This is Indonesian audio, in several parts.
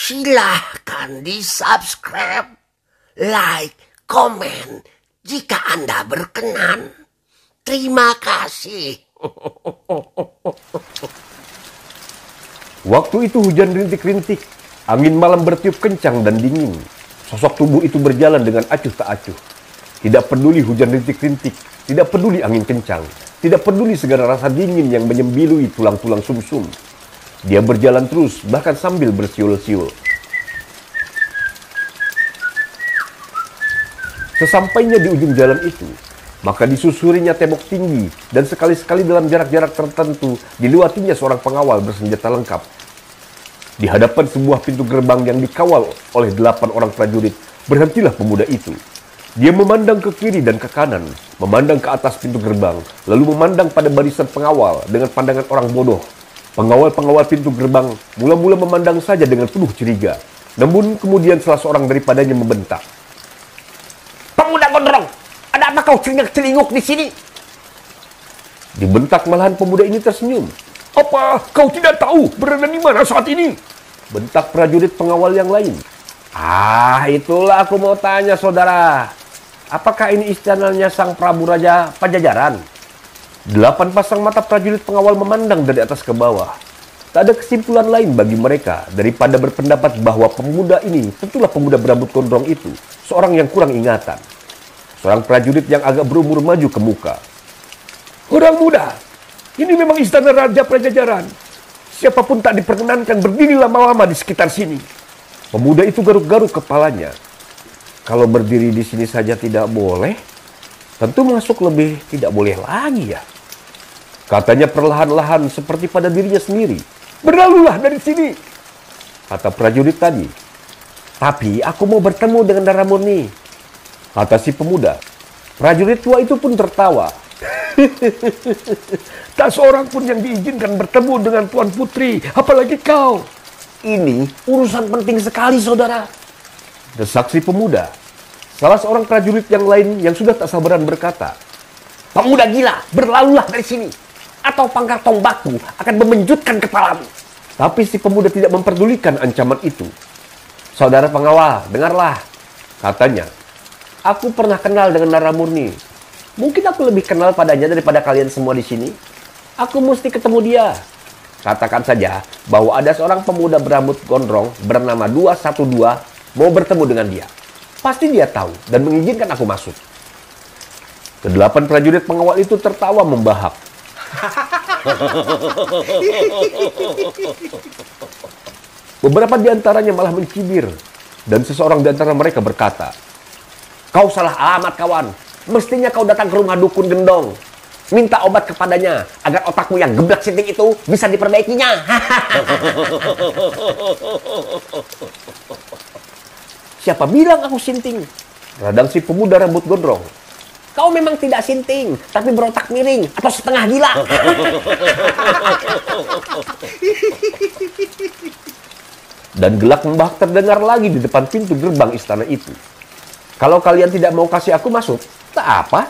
Silahkan di-subscribe, like, komen jika Anda berkenan. Terima kasih. Waktu itu hujan rintik-rintik, angin malam bertiup kencang dan dingin. Sosok tubuh itu berjalan dengan acuh tak acuh. Tidak peduli hujan rintik-rintik, tidak peduli angin kencang, tidak peduli segala rasa dingin yang menyembilui tulang-tulang sumsum. Dia berjalan terus, bahkan sambil bersiul-siul. Sesampainya di ujung jalan itu, maka disusurinya tembok tinggi, dan sekali-sekali dalam jarak-jarak tertentu dilewatinya seorang pengawal bersenjata lengkap. Di hadapan sebuah pintu gerbang yang dikawal oleh 8 orang prajurit, berhentilah pemuda itu. Dia memandang ke kiri dan ke kanan, memandang ke atas pintu gerbang, lalu memandang pada barisan pengawal dengan pandangan orang bodoh. Pengawal-pengawal pintu gerbang mula-mula memandang saja dengan penuh curiga. Namun kemudian salah seorang daripadanya membentak. "Pemuda gondrong, ada apa kau celingak-celinguk di sini?" Dibentak malahan pemuda ini tersenyum. "Apa kau tidak tahu berada di mana saat ini?" bentak prajurit pengawal yang lain. "Ah, itulah aku mau tanya, saudara. Apakah ini istananya Sang Prabu Raja Pajajaran?" 8 pasang mata prajurit pengawal memandang dari atas ke bawah. Tak ada kesimpulan lain bagi mereka daripada berpendapat bahwa pemuda ini tentulah pemuda berambut gondrong itu, seorang yang kurang ingatan. Seorang prajurit yang agak berumur maju ke muka. "Orang muda, ini memang istana Raja Pajajaran. Siapapun tak diperkenankan berdiri lama-lama di sekitar sini." Pemuda itu garuk-garuk kepalanya. Kalau berdiri di sini saja tidak boleh, tentu masuk lebih tidak boleh lagi ya. Katanya perlahan-lahan seperti pada dirinya sendiri. "Berlalulah dari sini," kata prajurit tadi. "Tapi aku mau bertemu dengan Darah Murni," kata si pemuda. Prajurit tua itu pun tertawa. "Tak seorang pun yang diizinkan bertemu dengan Tuan Putri, apalagi kau." "Ini urusan penting sekali, saudara," desak si pemuda. Salah seorang prajurit yang lain yang sudah tak sabaran berkata, "Pemuda gila, berlalulah dari sini, atau pangkar tombakku akan memenjutkan kepalamu." Tapi si pemuda tidak memperdulikan ancaman itu. "Saudara pengawal, dengarlah," katanya. "Aku pernah kenal dengan Darah Murni. Mungkin aku lebih kenal padanya daripada kalian semua di sini. Aku mesti ketemu dia. Katakan saja bahwa ada seorang pemuda berambut gondrong bernama 212 mau bertemu dengan dia. Pasti dia tahu dan mengizinkan aku masuk." Ke-8 prajurit pengawal itu tertawa membahak. Beberapa di antaranya malah mencibir, dan seseorang di antara mereka berkata, "Kau salah alamat, kawan. Mestinya kau datang ke rumah dukun gendong. Minta obat kepadanya agar otakmu yang geblak sinting itu bisa diperbaikinya." "Siapa bilang aku sinting?" radang si pemuda rambut gondrong. "Kau memang tidak sinting, tapi berotak miring atau setengah gila." Dan gelak membahak terdengar lagi di depan pintu gerbang istana itu. "Kalau kalian tidak mau kasih aku masuk, tak apa,"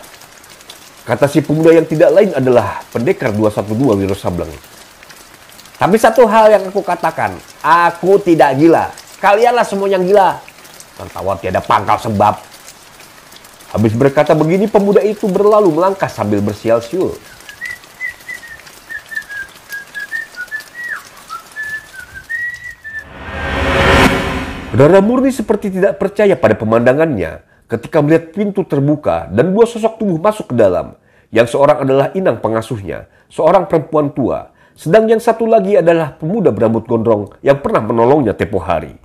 kata si pemuda yang tidak lain adalah pendekar 212 Wiro Sableng. "Tapi satu hal yang aku katakan, aku tidak gila. Kalianlah semua yang gila. Tertawa tiada pangkal sebab." Habis berkata begini, pemuda itu berlalu melangkah sambil bersiul-siul. Darah Murni seperti tidak percaya pada pemandangannya ketika melihat pintu terbuka dan 2 sosok tubuh masuk ke dalam. Yang seorang adalah inang pengasuhnya, seorang perempuan tua, sedang yang satu lagi adalah pemuda berambut gondrong yang pernah menolongnya tempo hari.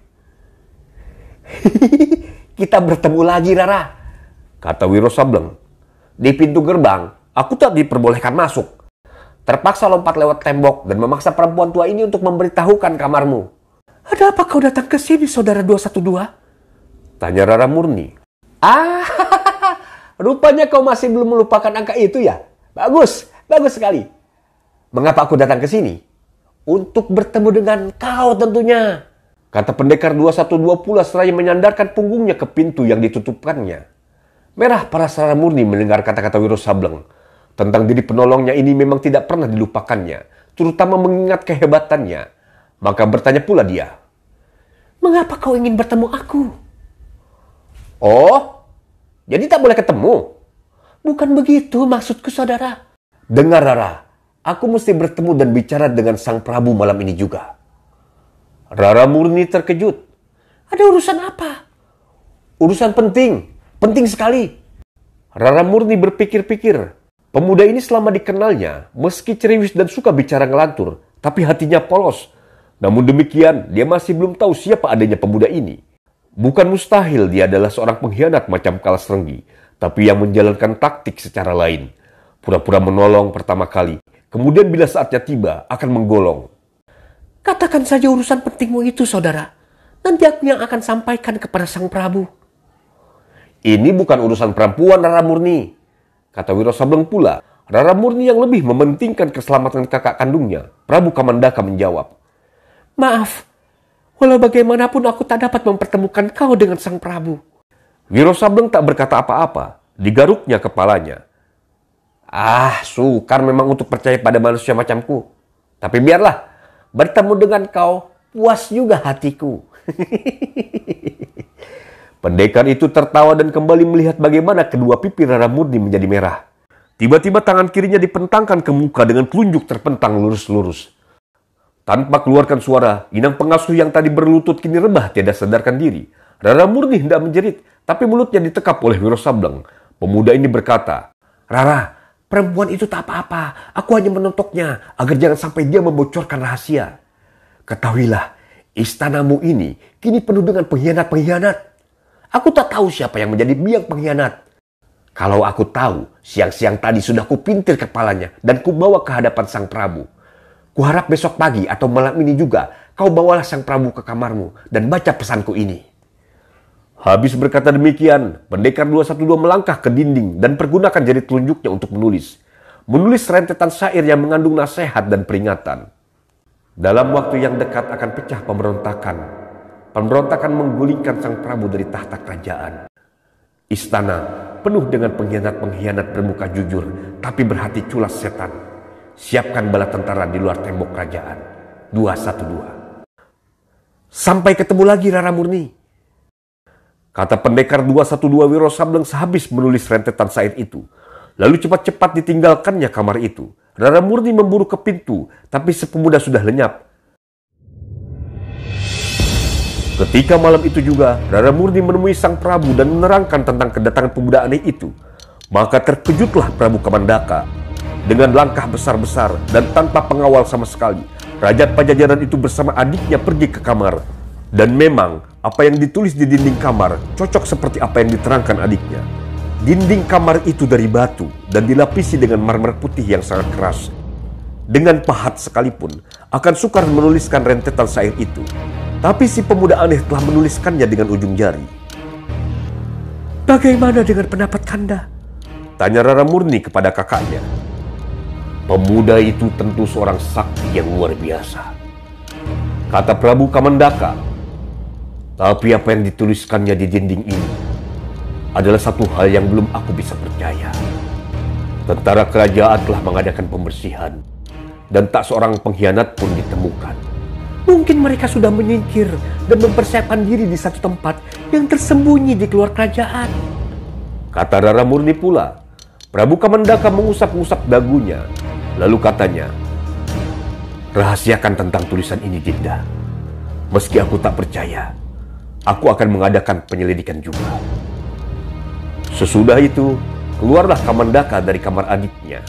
"Kita bertemu lagi, Rara," kata Wiro Sableng. "Di pintu gerbang, aku tak diperbolehkan masuk. Terpaksa lompat lewat tembok dan memaksa perempuan tua ini untuk memberitahukan kamarmu." "Ada apa kau datang ke sini, saudara 212? tanya Rara Murni. "Ah, rupanya kau masih belum melupakan angka itu ya? Bagus, bagus sekali. Mengapa aku datang ke sini? Untuk bertemu dengan kau tentunya," kata pendekar 212 pula seraya menyandarkan punggungnya ke pintu yang ditutupkannya. Merah paras Rara Murni mendengar kata-kata Wiro Sableng. Tentang diri penolongnya ini memang tidak pernah dilupakannya, terutama mengingat kehebatannya. Maka bertanya pula dia, Mengapa kau ingin bertemu aku? Oh, jadi tak boleh ketemu? Bukan begitu maksudku, saudara. Dengar, Rara. Aku mesti bertemu dan bicara dengan Sang Prabu malam ini juga. Rara murni terkejut. Ada urusan apa? Urusan penting. Penting sekali. Rara murni berpikir-pikir. Pemuda ini selama dikenalnya, meski ceriwis dan suka bicara ngelantur, tapi hatinya polos. Namun demikian, dia masih belum tahu siapa adanya pemuda ini. Bukan mustahil dia adalah seorang pengkhianat macam Kalas Renggi, tapi yang menjalankan taktik secara lain. Pura-pura menolong pertama kali, kemudian bila saatnya tiba akan menggolong. Katakan saja urusan pentingmu itu, saudara. Nanti aku yang akan sampaikan kepada Sang Prabu. Ini bukan urusan perempuan, Rara Murni, kata Wiro Sableng pula. Rara Murni yang lebih mementingkan keselamatan kakak kandungnya, Prabu Kamandaka menjawab. Maaf, walau bagaimanapun aku tak dapat mempertemukan kau dengan Sang Prabu. Wiro Sableng tak berkata apa-apa, digaruknya kepalanya. Sukar memang untuk percaya pada manusia macamku. Tapi biarlah, bertemu dengan kau, puas juga hatiku. Pendekar itu tertawa dan kembali melihat bagaimana kedua pipi Rara Murni menjadi merah. Tiba-tiba tangan kirinya dipentangkan ke muka dengan telunjuk terpentang lurus-lurus. Tanpa keluarkan suara, inang pengasuh yang tadi berlutut kini rebah tiada sadarkan diri. Rara Murni hendak menjerit, tapi mulutnya ditekap oleh Wiro Sableng. Pemuda ini berkata, Rara, perempuan itu tak apa-apa. Aku hanya menotoknya agar jangan sampai dia membocorkan rahasia. Ketahuilah, istanamu ini kini penuh dengan pengkhianat-pengkhianat. Aku tak tahu siapa yang menjadi biang pengkhianat. Kalau aku tahu, siang-siang tadi sudah kupintir kepalanya dan kubawa ke hadapan Sang Prabu. Kuharap besok pagi atau malam ini juga kau bawalah Sang Prabu ke kamarmu dan baca pesanku ini. Habis berkata demikian, pendekar 212 melangkah ke dinding dan pergunakan jari telunjuknya untuk menulis. Menulis rentetan syair yang mengandung nasihat dan peringatan. Dalam waktu yang dekat akan pecah pemberontakan. Pemberontakan menggulingkan Sang Prabu dari tahta kerajaan. Istana penuh dengan pengkhianat-pengkhianat bermuka jujur, tapi berhati culas setan. Siapkan bala tentara di luar tembok kerajaan. 212. Sampai ketemu lagi, Rara Murni, kata pendekar 212 Wiro Sableng sehabis menulis rentetan syair itu. Lalu cepat-cepat ditinggalkannya kamar itu. Rara Murni memburu ke pintu, tapi si pemuda sudah lenyap. Ketika malam itu juga, Rara Murni menemui Sang Prabu dan menerangkan tentang kedatangan pemuda aneh itu. Maka terkejutlah Prabu Kamandaka. Dengan langkah besar-besar dan tanpa pengawal sama sekali, Raja Pajajaran itu bersama adiknya pergi ke kamar. Dan memang, apa yang ditulis di dinding kamar cocok seperti apa yang diterangkan adiknya. Dinding kamar itu dari batu dan dilapisi dengan marmer putih yang sangat keras. Dengan pahat sekalipun, akan sukar menuliskan rentetan syair itu. Tapi si pemuda aneh telah menuliskannya dengan ujung jari. Bagaimana dengan pendapat Kanda? Tanya Rara Murni kepada kakaknya. Pemuda itu tentu seorang sakti yang luar biasa, kata Prabu Kamandaka. Tapi apa yang dituliskannya di dinding ini adalah satu hal yang belum aku bisa percaya. Tentara kerajaan telah mengadakan pembersihan dan tak seorang pengkhianat pun ditemukan. Mungkin mereka sudah menyingkir dan mempersiapkan diri di satu tempat yang tersembunyi di luar kerajaan, kata Rara Murni pula. Prabu Kamandaka mengusap-ngusap dagunya, lalu katanya, rahasiakan tentang tulisan ini, Dinda. Meski aku tak percaya, aku akan mengadakan penyelidikan juga. Sesudah itu, keluarlah Kamandaka dari kamar adiknya.